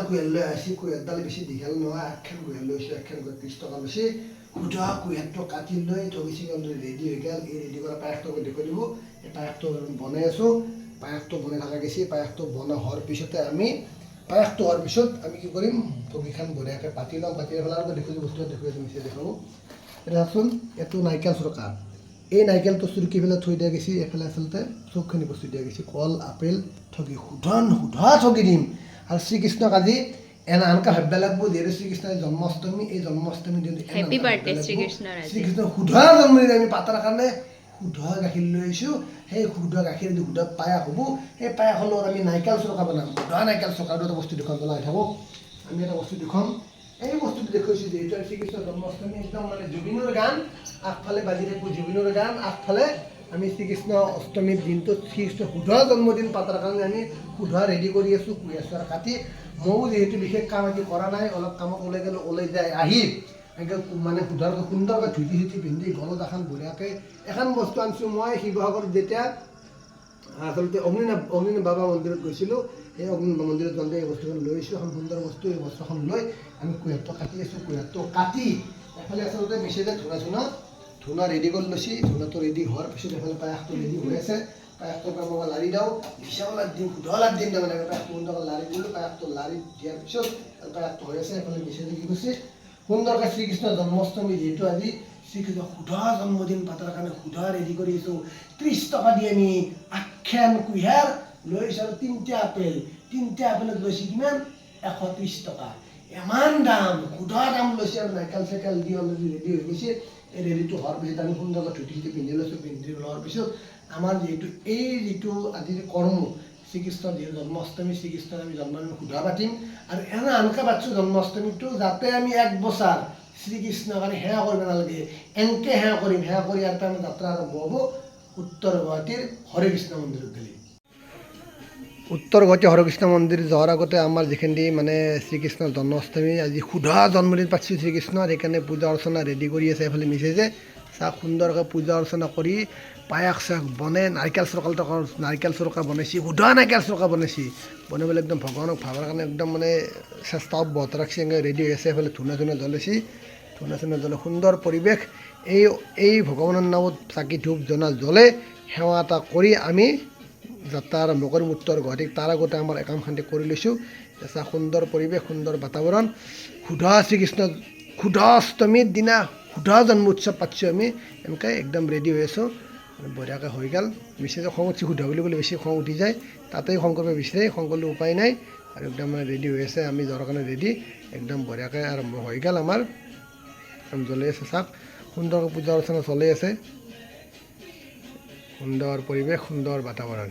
এডাল কুঁহিয়াৰ লৈ আহিছে কুঁহিয়াৰডাল বেছি দীঘল নহয় একখান কুঁহিয়াৰ লৈছোঁ একখান 30 টকা লৈছে সুধা কুঁহিয়াৰটো কাটি লৈ থগিছে ৰেডি হৈ গ'ল এই ৰেডি কৰা পায়সটো দেখুৱাই দিব এই পায়সটো বনাই আছোঁ পায়সটো বনাই থকা গৈছে পায়সটো বনোৱা হোৱাৰ পিছতে আমি পায়সটো হোৱাৰ পিছত আমি কি কৰিম থগিখন বঢ়িয়াকৈ পাতি ল'ম পাতি পেলাই আৰু দেখুৱাই বস্তু দেখুৱাই দিম দেখাব এটা চাওকচোন এইটো নাৰিকল চৰকা এই নাৰিকলটো চুৰুকি পেলাই থৈ দিয়া গৈছে এফালে আচলতে চবখিনি বস্তু দিয়া গৈছে কল আপেল ঠগি সুধা ঠগি দিম আৰু শ্ৰীকৃষ্ণক আজি এনকা ভাবিব লাগিব যিহেতু শ্ৰীকৃষ্ণৰ জন্মাষ্টমী এই জন্মাষ্টমী দিনটো শ্ৰীকৃষ্ণৰ সুধা জন্মদিন আমি পাতাৰ কাৰণে সুধা গাখীৰ লৈ আহিছোঁ সেই সুধা গাখীৰ যদি সুধা পায়স হ'ব সেই পায়সৰ লগত আমি নাৰিকল চৰকা বনাম সুধা নাৰিকল চৰকাটো এটা বস্তু দেখুৱাম বনাই থাকক আমি এটা বস্তু দেখুৱাম এই বস্তুটো দেখুৱাইছোঁ যিহেতু শ্ৰীকৃষ্ণৰ জন্মাষ্টমী একদম মানে জুবিনৰ গান আগফালে বাজি থাকোঁ জুবিনৰ গান আগফালে আমি শ্ৰীকৃষ্ণ অষ্টমীৰ দিনটোত শ্ৰীকৃষ্ণ সুধা জন্মদিন পাতাৰ কাৰণে আমি সুধা ৰেডি কৰি আছোঁ কুঁহিয়াৰ কাটি ময়ো যিহেতু বিশেষ কাম আজি কৰা নাই অলপ কামত ওলাই গ'লোঁ ওলাই যায় আহি এনেকৈ মানে সুধাৰকৈ সুন্দৰকৈ ধুতি চুতি পিন্ধি গলত এখন বঢ়িয়াকৈ এখন বস্তু আনিছোঁ মই শিৱসাগৰত যেতিয়া আচলতে অগ্নিনাভ বাবা মন্দিৰত গৈছিলোঁ সেই অগ্নিনাভ মন্দিৰত যাওঁতে এই বস্তুখন লৈ আহিছোঁ এখন সুন্দৰ বস্তু এই বস্তুখন লৈ আমি কুঁহিয়াৰটো কাটি আছোঁ কুঁহিয়াৰটো কাটি এফালে আচলতে মিচিতে ধূনা ৰেডি কৰি লৈছে ধূনাটো ৰেডি হোৱাৰ পিছত এফালে পায়সটো ৰেডি হৈ আছে পায়সটোৰ পৰা মই লাৰি দিওঁ বিশালত দিম সুধলাত দিম তাৰমানে পায়সটো সুন্দৰকৈ লাৰি দিলোঁ পায়সটো লাৰি দিয়াৰ পিছত পায়সটো হৈ আছে এফালে মিচিতে কি কৈছে সুন্দৰকৈ শ্ৰীকৃষ্ণৰ জন্মাষ্টমী যিহেতু আজি শ্ৰীকৃষ্ণ সুধা জন্মদিন পাতাৰ কাৰণে সুধা ৰেডি কৰি আছোঁ 30 টকা দি আমি আখ্যান কুঁহিয়াৰ লৈ আহিছোঁ আৰু 3টা আপেলত লৈছে কিমান 130 টকা ইমান দাম সুধা দাম লৈছে আৰু নাৰিকল চাইকল দি অলৰেডি ৰেডি হৈ গৈছে এই ৰেডিটো হোৱাৰ পিছত আমি সুন্দৰকৈ ধুতি চুতি পিন্ধি লৈছোঁ পিন্ধি লোৱাৰ পিছত আমাৰ যিহেতু এই যিটো আজিৰ কৰ্ম শ্ৰীকৃষ্ণৰ যিহেতু জন্মাষ্টমী শ্ৰীকৃষ্ণৰ আমি জন্মদিন সুধা পাতিম আৰু এনেকৈ পাতিছোঁ জন্মাষ্টমীটো যাতে আমি 1 বছৰ শ্ৰীকৃষ্ণক আমি সেৱা কৰিব নালাগে এনেকৈ সেৱা কৰিম সেৱা কৰি আৰু আমি যাত্ৰা আৰম্ভ হ'ব উত্তৰ গুৱাহাটীৰ হৰে কৃষ্ণ মন্দিৰত গ'লে উত্তৰ গুৱাহাটী হৰে কৃষ্ণ মন্দিৰ যোৱাৰ আগতে আমাৰ যিখিনি মানে শ্ৰীকৃষ্ণৰ জন্মাষ্টমী আজি সুধা জন্মদিন পাতিছোঁ শ্ৰীকৃষ্ণৰ সেইকাৰণে পূজা অৰ্চনা ৰেডি কৰি আছে এইফালে মিছে যে চাওক সুন্দৰকৈ পূজা অৰ্চনা কৰি পায়স চায়স বনাই নাৰিকল চৰকা বনাইছে সুধা নাৰিকল চৰকা বনাই পেলাই একদম ভগৱানক ভাবৰ কাৰণে একদম মানে চেষ্টা অব্যাহত ৰাখিছে ৰেডি হৈ আছে এইফালে ধূনা জ্বলাইছে ধূনা জ্বলাই সুন্দৰ পৰিৱেশ এই ভগৱানৰ নামত চাকি ধূপ জ্বলে সেৱা এটা কৰি আমি যাত্ৰা আৰম্ভ কৰিম উত্তৰ গুৱাহাটীত তাৰ আগতে আমাৰ একাম শান্তি কৰি লৈছোঁ এটা সুন্দৰ পৰিৱেশ সুন্দৰ বাতাবৰণ সুধা শ্ৰীকৃষ্ণ সুধা অষ্টমীৰ দিনা সুধা জন্ম উৎসৱ পাতিছোঁ আমি এনেকৈ একদম ৰেডি হৈ আছোঁ বঢ়িয়াকৈ হৈ গ'ল মিছে খং উঠি সুধা বুলি ক'লে বেছি খং উঠি যায় তাতেই খং কৰিব বিচাৰে খং কৰিলে উপায় নাই আৰু একদম মানে ৰেডি হৈ আছে আমি যোৱাৰ কাৰণে ৰেডি একদম বঢ়িয়াকৈ আৰম্ভ হৈ গ'ল আমাৰ জ্বলি আছে চাওক সুন্দৰকৈ পূজা অৰ্চনা চলি আছে সুন্দৰ পৰিৱেশ সুন্দৰ বাতাবৰণ